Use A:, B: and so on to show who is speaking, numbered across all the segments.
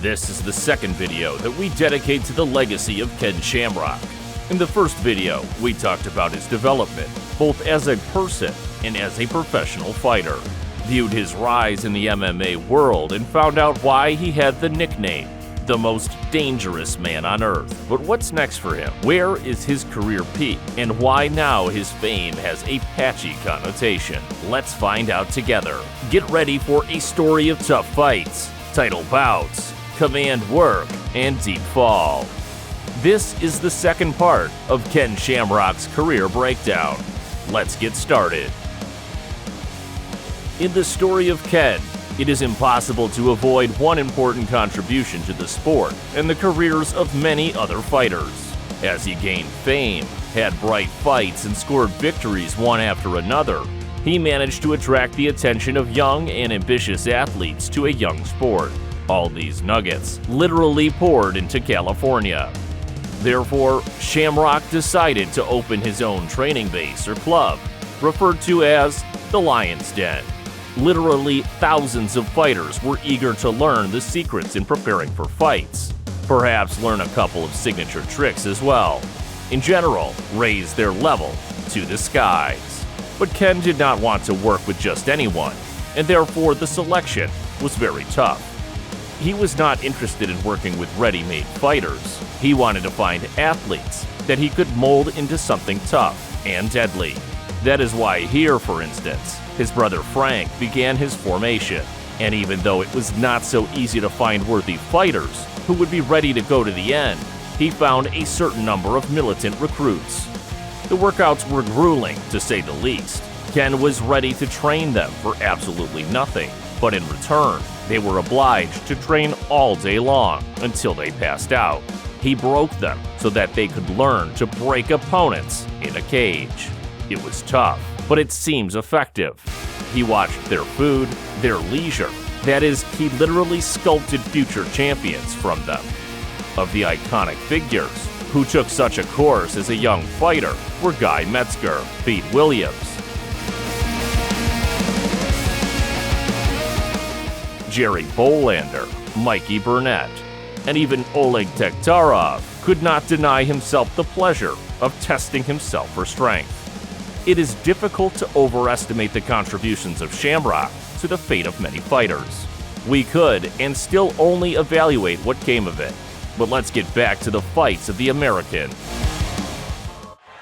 A: This is the second video that we dedicate to the legacy of Ken Shamrock. In the first video, we talked about his development, both as a person and as a professional fighter, viewed his rise in the MMA world, and found out why he had the nickname, the most dangerous man on earth. But what's next for him? Where is his career peak? And why now his fame has a patchy connotation? Let's find out together. Get ready for a story of tough fights, title bouts, command work, and deep fall. This is the second part of Ken Shamrock's career breakdown. Let's get started. In the story of Ken, it is impossible to avoid one important contribution to the sport and the careers of many other fighters. As he gained fame, had bright fights, and scored victories one after another, he managed to attract the attention of young and ambitious athletes to a young sport. All these nuggets literally poured into California. Therefore, Shamrock decided to open his own training base or club, referred to as the Lion's Den. Literally thousands of fighters were eager to learn the secrets in preparing for fights, perhaps learn a couple of signature tricks as well. In general, raise their level to the skies. But Ken did not want to work with just anyone, and therefore the selection was very tough. He was not interested in working with ready-made fighters. He wanted to find athletes that he could mold into something tough and deadly. That is why here, for instance, his brother Frank began his formation. And even though it was not so easy to find worthy fighters who would be ready to go to the end, he found a certain number of militant recruits. The workouts were grueling, to say the least. Ken was ready to train them for absolutely nothing, but in return, they were obliged to train all day long until they passed out. He broke them so that they could learn to break opponents in a cage. It was tough, but it seems effective. He watched their food, their leisure. That is, he literally sculpted future champions from them. Of the iconic figures who took such a course as a young fighter were Guy Metzger, Pete Williams, Jerry Bolander, Mikey Burnett, and even Oleg Tektarov could not deny himself the pleasure of testing himself for strength. It is difficult to overestimate the contributions of Shamrock to the fate of many fighters. We could and still only evaluate what came of it, but let's get back to the fights of the American.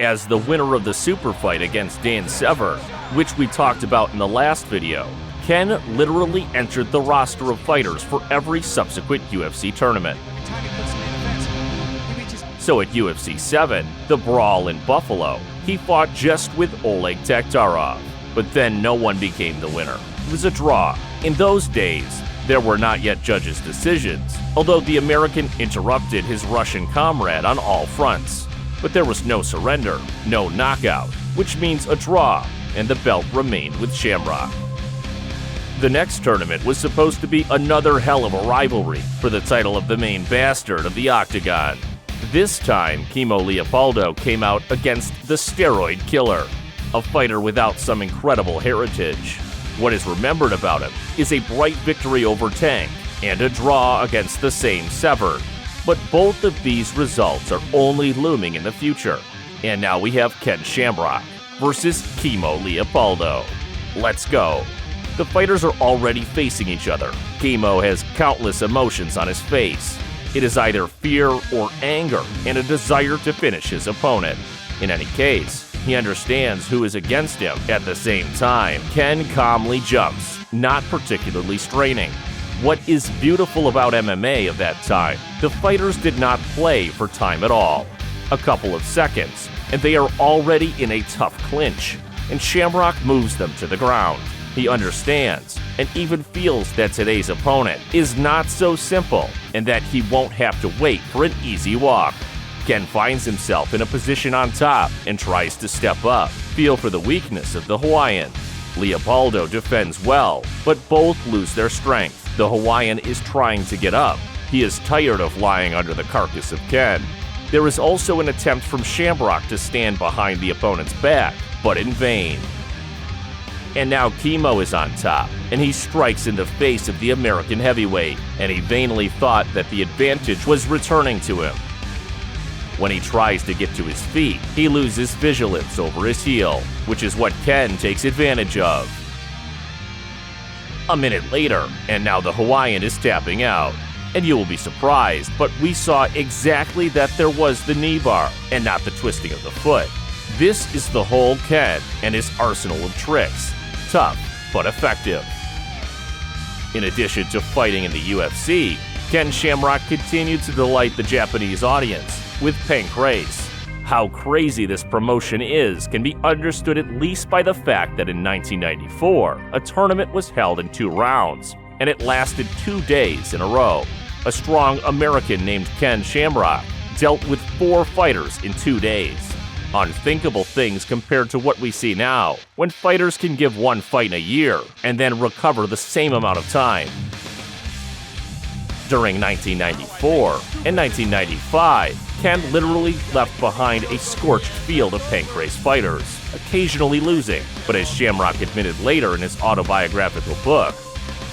A: As the winner of the super fight against Dan Severn, which we talked about in the last video, Ken literally entered the roster of fighters for every subsequent UFC tournament. So at UFC 7, the Brawl in Buffalo, he fought just with Oleg Tektarov. But then no one became the winner. It was a draw. In those days, there were not yet judges' decisions, although the American interrupted his Russian comrade on all fronts. But there was no surrender, no knockout, which means a draw, and the belt remained with Shamrock. The next tournament was supposed to be another hell of a rivalry for the title of the main bastard of the Octagon. This time, Kimo Leopoldo came out against the Steroid Killer, a fighter without some incredible heritage. What is remembered about him is a bright victory over Tank and a draw against the same Severn. But both of these results are only looming in the future. And now we have Ken Shamrock versus Kimo Leopoldo. Let's go. The fighters are already facing each other. Kimo has countless emotions on his face. It is either fear or anger and a desire to finish his opponent. In any case, he understands who is against him. At the same time, Ken calmly jumps, not particularly straining. What is beautiful about MMA of that time, the fighters did not play for time at all. A couple of seconds, and they are already in a tough clinch, and Shamrock moves them to the ground. He understands and even feels that today's opponent is not so simple and that he won't have to wait for an easy walk. Ken finds himself in a position on top and tries to step up, feel for the weakness of the Hawaiian. Leopoldo defends well, but both lose their strength. The Hawaiian is trying to get up. He is tired of lying under the carcass of Ken. There is also an attempt from Shamrock to stand behind the opponent's back, but in vain. And now Kimo is on top, and he strikes in the face of the American heavyweight, and he vainly thought that the advantage was returning to him. When he tries to get to his feet, he loses vigilance over his heel, which is what Ken takes advantage of. A minute later, and now the Hawaiian is tapping out. And you will be surprised, but we saw exactly that there was the knee bar, and not the twisting of the foot. This is the whole Ken and his arsenal of tricks. Tough, but effective. In addition to fighting in the UFC, Ken Shamrock continued to delight the Japanese audience with pancrase. How crazy this promotion is can be understood at least by the fact that in 1994, a tournament was held in 2 rounds, and it lasted 2 days in a row. A strong American named Ken Shamrock dealt with 4 fighters in 2 days. Unthinkable things compared to what we see now, when fighters can give 1 fight in a year and then recover the same amount of time. During 1994 and 1995, Ken literally left behind a scorched field of pancrase fighters, occasionally losing, but as Shamrock admitted later in his autobiographical book,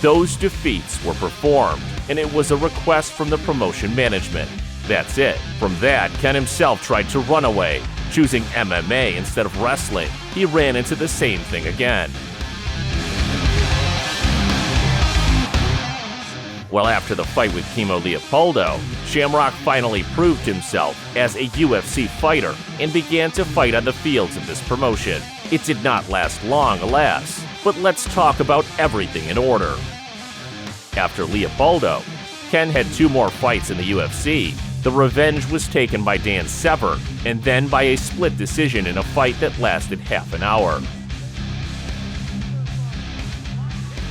A: those defeats were performed, and it was a request from the promotion management. That's it. From that, Ken himself tried to run away, choosing MMA instead of wrestling. He ran into the same thing again. Well, after the fight with Kimo Leopoldo, Shamrock finally proved himself as a UFC fighter and began to fight on the fields of this promotion. It did not last long, alas, but let's talk about everything in order. After Leopoldo, Ken had 2 more fights in the UFC. The revenge was taken by Dan Severn, and then by a split decision in a fight that lasted half an hour.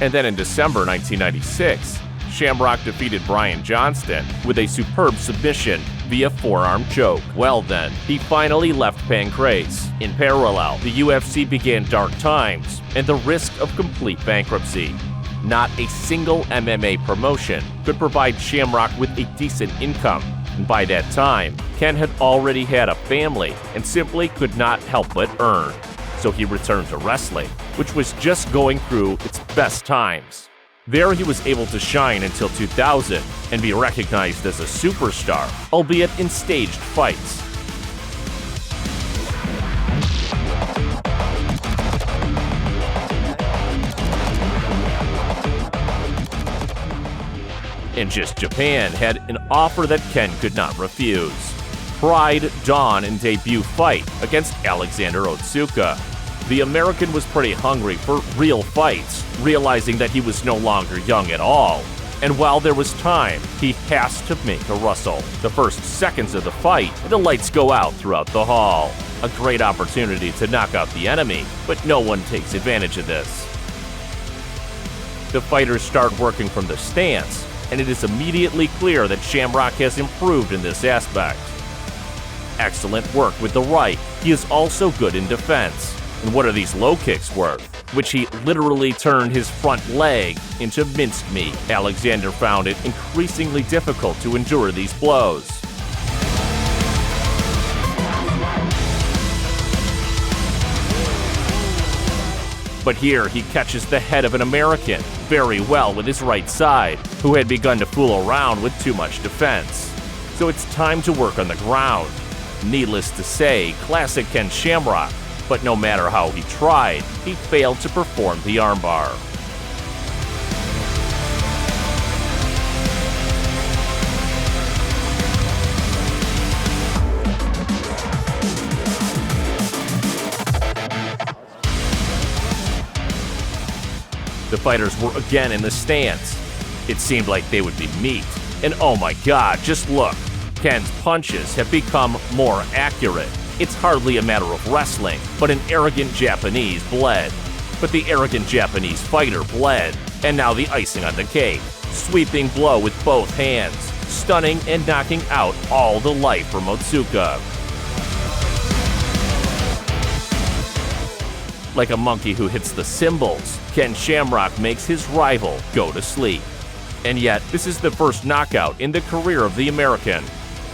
A: And then in December 1996, Shamrock defeated Brian Johnston with a superb submission via forearm choke. Well then, he finally left pancrase. In parallel, the UFC began dark times and the risk of complete bankruptcy. Not a single MMA promotion could provide Shamrock with a decent income, and by that time, Ken had already had a family and simply could not help but earn. So he returned to wrestling, which was just going through its best times. There he was able to shine until 2000 and be recognized as a superstar, albeit in staged fights. And just Japan had an offer that Ken could not refuse. Pride, Dawn, and debut fight against Alexander Otsuka. The American was pretty hungry for real fights, realizing that he was no longer young at all. And while there was time, he has to make a rustle. The first seconds of the fight, the lights go out throughout the hall. A great opportunity to knock out the enemy, but no one takes advantage of this. The fighters start working from the stance, and it is immediately clear that Shamrock has improved in this aspect. Excellent work with the right. He is also good in defense. And what are these low kicks worth? Which he literally turned his front leg into minced meat. Alexander found it increasingly difficult to endure these blows. But here he catches the head of an American very well with his right side, who had begun to fool around with too much defense. So it's time to work on the ground. Needless to say, classic Ken Shamrock, but no matter how he tried, he failed to perform the armbar. The fighters were again in the stance. It seemed like they would be meat. And oh my god, just look. Ken's punches have become more accurate. It's hardly a matter of wrestling, but an arrogant Japanese bled. But the arrogant Japanese fighter bled. And now the icing on the cake. Sweeping blow with both hands, stunning and knocking out all the life from Otsuka. Like a monkey who hits the cymbals, Ken Shamrock makes his rival go to sleep. And yet, this is the first knockout in the career of the American.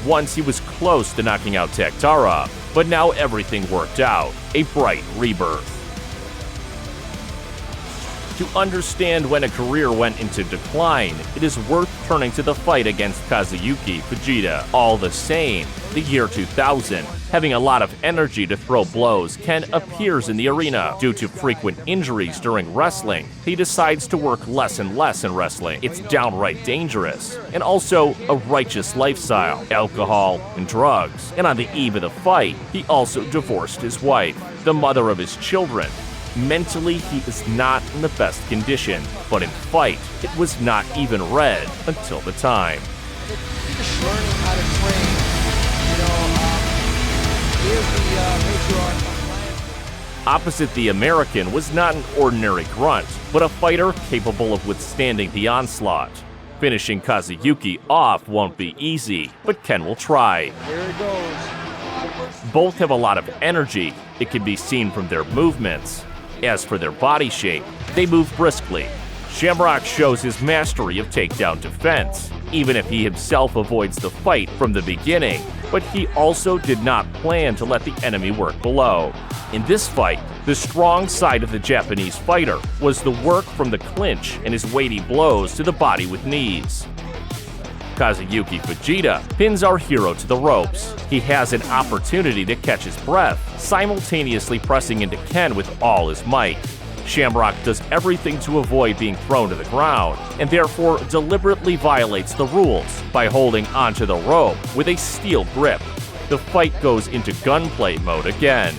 A: Once he was close to knocking out Taktarov, but now everything worked out. A bright rebirth. To understand when a career went into decline, it is worth turning to the fight against Kazuyuki Fujita. All the same, the year 2000, having a lot of energy to throw blows, Ken appears in the arena. Due to frequent injuries during wrestling, he decides to work less and less in wrestling. It's downright dangerous, and also a righteous lifestyle, alcohol and drugs. And on the eve of the fight, he also divorced his wife, the mother of his children. Mentally, he is not in the best condition, but in fight, it was not even red until the time.
B: Just learning how to train. Here's the patriarch.
A: Opposite the American was not an ordinary grunt, but a fighter capable of withstanding the onslaught. Finishing Kazuyuki off won't be easy, but Ken will try.
B: Here it goes.
A: Both have a lot of energy. It can be seen from their movements. As for their body shape, they move briskly. Shamrock shows his mastery of takedown defense, even if he himself avoids the fight from the beginning, but he also did not plan to let the enemy work below. In this fight, the strong side of the Japanese fighter was the work from the clinch and his weighty blows to the body with knees. Kazuyuki Fujita pins our hero to the ropes. He has an opportunity to catch his breath, simultaneously pressing into Ken with all his might. Shamrock does everything to avoid being thrown to the ground, and therefore deliberately violates the rules by holding onto the rope with a steel grip. The fight goes into gunplay mode again.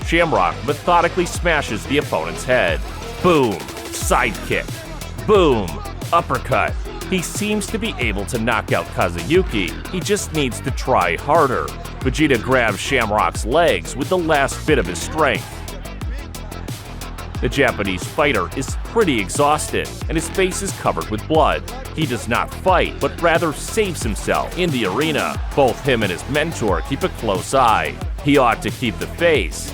A: Shamrock methodically smashes the opponent's head. Boom! Sidekick. Boom! Uppercut. He seems to be able to knock out Kazuyuki. He just needs to try harder. Vegeta grabs Shamrock's legs with the last bit of his strength. The Japanese fighter is pretty exhausted, and his face is covered with blood. He does not fight, but rather saves himself in the arena. Both him and his mentor keep a close eye. He ought to keep the face.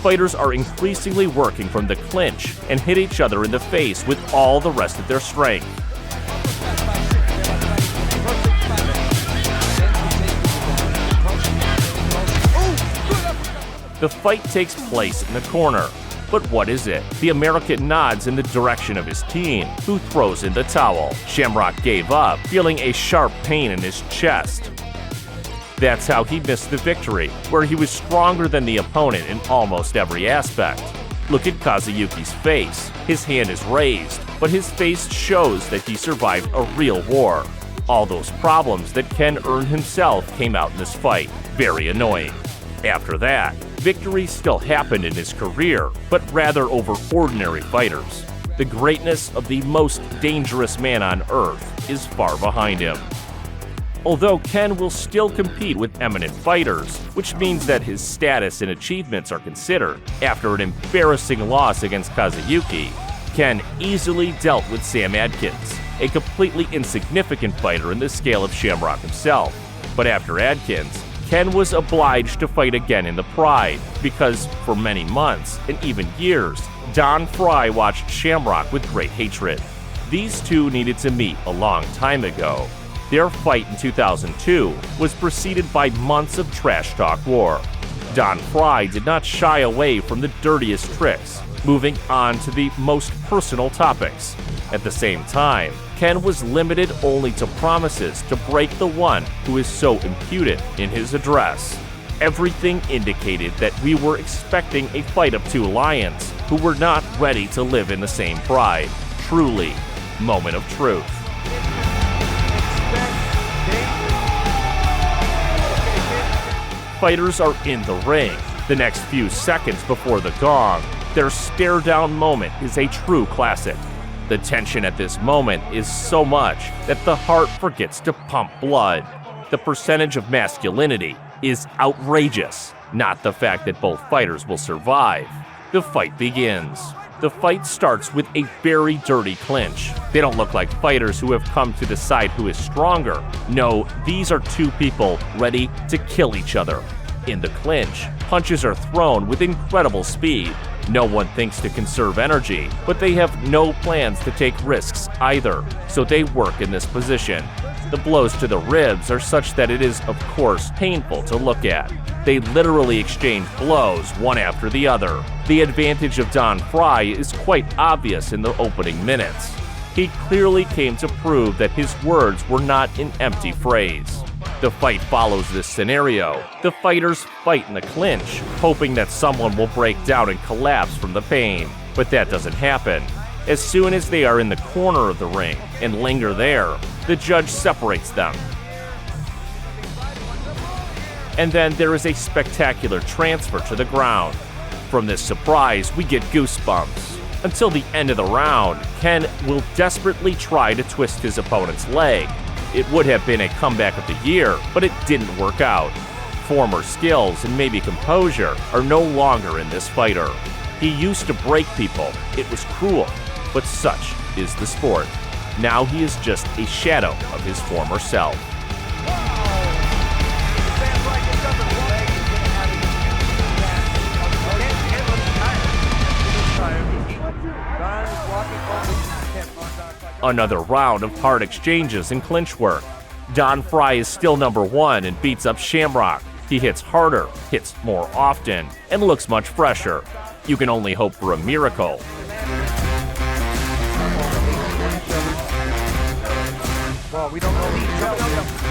A: Fighters are increasingly working from the clinch and hit each other in the face with all the rest of their strength. The fight takes place in the corner. But what is it? The American nods in the direction of his team, who throws in the towel. Shamrock gave up, feeling a sharp pain in his chest. That's how he missed the victory, where he was stronger than the opponent in almost every aspect. Look at Kazuyuki's face. His hand is raised, but his face shows that he survived a real war. All those problems that Ken earned himself came out in this fight. Very annoying. After that, victory still happened in his career, but rather over ordinary fighters. The greatness of the most dangerous man on Earth is far behind him. Although Ken will still compete with eminent fighters, which means that his status and achievements are considered. After an embarrassing loss against Kazuyuki, Ken easily dealt with Sam Adkins, a completely insignificant fighter in the scale of Shamrock himself. But after Adkins, Ken was obliged to fight again in the Pride, because for many months, and even years, Don Frye watched Shamrock with great hatred. These two needed to meet a long time ago. Their fight in 2002 was preceded by months of trash talk war. Don Frye did not shy away from the dirtiest tricks, moving on to the most personal topics. At the same time, Ken was limited only to promises to break the one who is so impudent in his address. Everything indicated that we were expecting a fight of two lions who were not ready to live in the same pride. Truly, moment of truth. Fighters are in the ring. The next few seconds before the gong, their stare-down moment is a true classic. The tension at this moment is so much that the heart forgets to pump blood. The percentage of masculinity is outrageous, not the fact that both fighters will survive. The fight begins. The fight starts with a very dirty clinch. They don't look like fighters who have come to decide who is stronger. No, these are two people ready to kill each other. In the clinch, punches are thrown with incredible speed. No one thinks to conserve energy, but they have no plans to take risks either, so they work in this position. The blows to the ribs are such that it is, of course, painful to look at. They literally exchange blows one after the other. The advantage of Don Frye is quite obvious in the opening minutes. He clearly came to prove that his words were not an empty phrase. The fight follows this scenario. The fighters fight in a clinch, hoping that someone will break down and collapse from the pain. But that doesn't happen. As soon as they are in the corner of the ring and linger there, the judge separates them. And then there is a spectacular transfer to the ground. From this surprise, we get goosebumps. Until the end of the round, Ken will desperately try to twist his opponent's leg. It would have been a comeback of the year, but it didn't work out. Former skills and maybe composure are no longer in this fighter. He used to break people. It was cruel, but such is the sport. Now he is just a shadow of his former self. Another round of hard exchanges and clinch work. Don Frye is still number one and beats up Shamrock. He hits harder, hits more often, and looks much fresher. You can only hope for a miracle.
B: Well, we don't know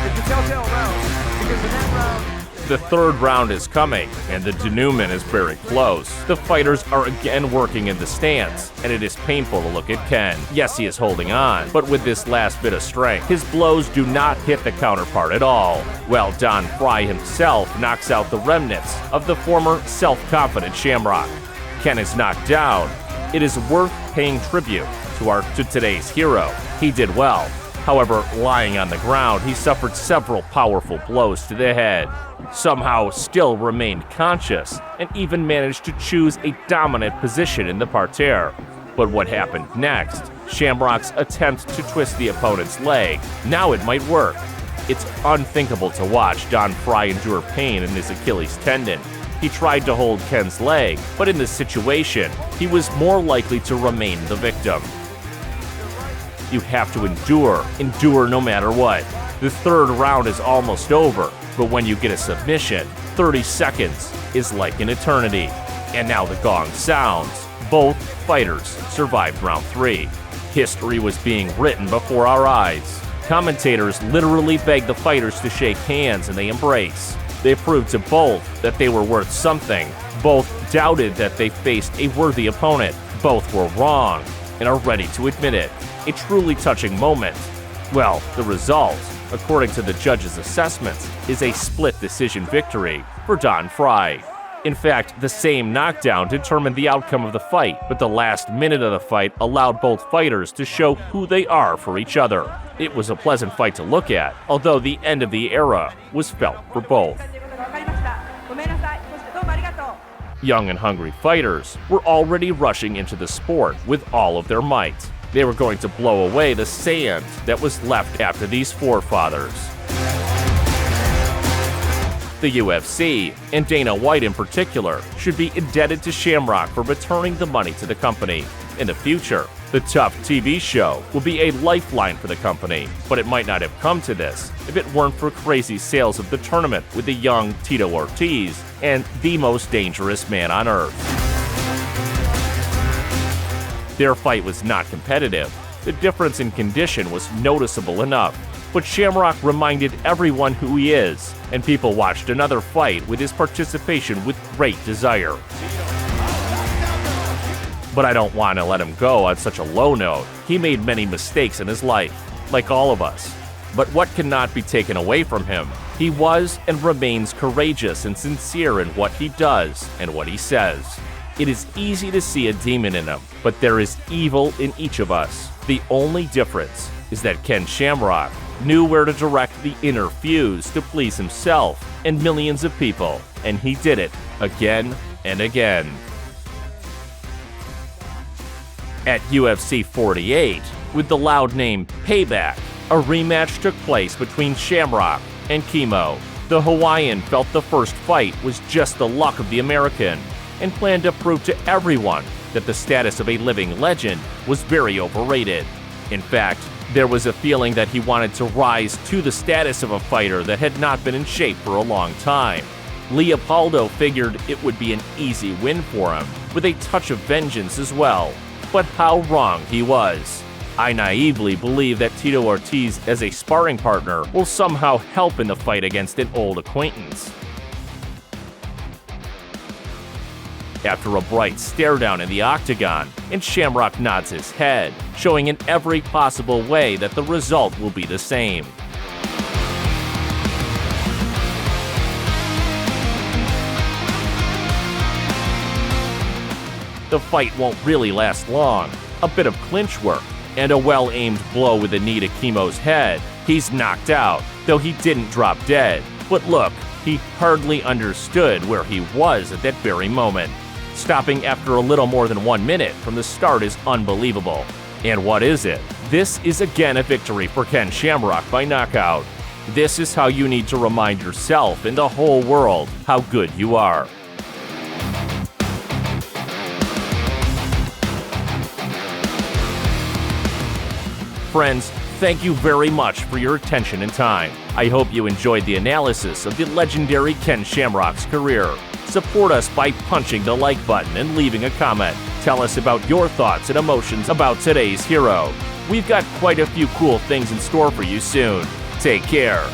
B: it's a telltale round, because in that round...
A: The third round is coming, and the denouement is very close. The fighters are again working in the stance, and it is painful to look at Ken. Yes, he is holding on, but with this last bit of strength, his blows do not hit the counterpart at all. Well, Don Frye himself knocks out the remnants of the former self-confident Shamrock. Ken is knocked down. It is worth paying tribute to today's hero. He did well. However, lying on the ground, he suffered several powerful blows to the head. Somehow still remained conscious and even managed to choose a dominant position in the parterre. But what happened next? Shamrock's attempt to twist the opponent's leg. Now it might work. It's unthinkable to watch Don Frye endure pain in his Achilles tendon. He tried to hold Ken's leg, but in this situation, he was more likely to remain the victim. You have to endure no matter what. The third round is almost over, but when you get a submission, 30 seconds is like an eternity. And now the gong sounds. Both fighters survived round 3. History was being written before our eyes. Commentators literally begged the fighters to shake hands, and they embrace. They proved to both that they were worth something. Both doubted that they faced a worthy opponent. Both were wrong and are ready to admit it. A truly touching moment. Well, the result, according to the judge's assessments, is a split decision victory for Don Frye. In fact, the same knockdown determined the outcome of the fight, but the last minute of the fight allowed both fighters to show who they are for each other. It was a pleasant fight to look at, although the end of the era was felt for both. Young and hungry fighters were already rushing into the sport with all of their might. They were going to blow away the sand that was left after these forefathers. The UFC, and Dana White in particular, should be indebted to Shamrock for returning the money to the company. In the future, the Tough TV show will be a lifeline for the company, but it might not have come to this if it weren't for crazy sales of the tournament with the young Tito Ortiz and the most dangerous man on earth. Their fight was not competitive. The difference in condition was noticeable enough, but Shamrock reminded everyone who he is, and people watched another fight with his participation with great desire. But I don't want to let him go on such a low note. He made many mistakes in his life, like all of us. But what cannot be taken away from him? He was and remains courageous and sincere in what he does and what he says. It is easy to see a demon in him, but there is evil in each of us. The only difference is that Ken Shamrock knew where to direct the inner fuse to please himself and millions of people, and he did it again and again. At UFC 48, with the loud name Payback, a rematch took place between Shamrock and Chemo. The Hawaiian felt the first fight was just the luck of the American, and planned to prove to everyone that the status of a living legend was very overrated. In fact, there was a feeling that he wanted to rise to the status of a fighter that had not been in shape for a long time. Leopoldo figured it would be an easy win for him, with a touch of vengeance as well. But how wrong he was. I naively believe that Tito Ortiz as a sparring partner will somehow help in the fight against an old acquaintance. After a bright stare down in the octagon, and Shamrock nods his head, showing in every possible way that the result will be the same. The fight won't really last long. A bit of clinch work, and a well-aimed blow with a knee to Kimo's head. He's knocked out, though he didn't drop dead. But look, he hardly understood where he was at that very moment. Stopping after a little more than 1 minute from the start is unbelievable. And what is it? This is again a victory for Ken Shamrock by knockout. This is how you need to remind yourself and the whole world how good you are. Friends, thank you very much for your attention and time. I hope you enjoyed the analysis of the legendary Ken Shamrock's career. Support us by punching the like button and leaving a comment. Tell us about your thoughts and emotions about today's hero. We've got quite a few cool things in store for you soon. Take care.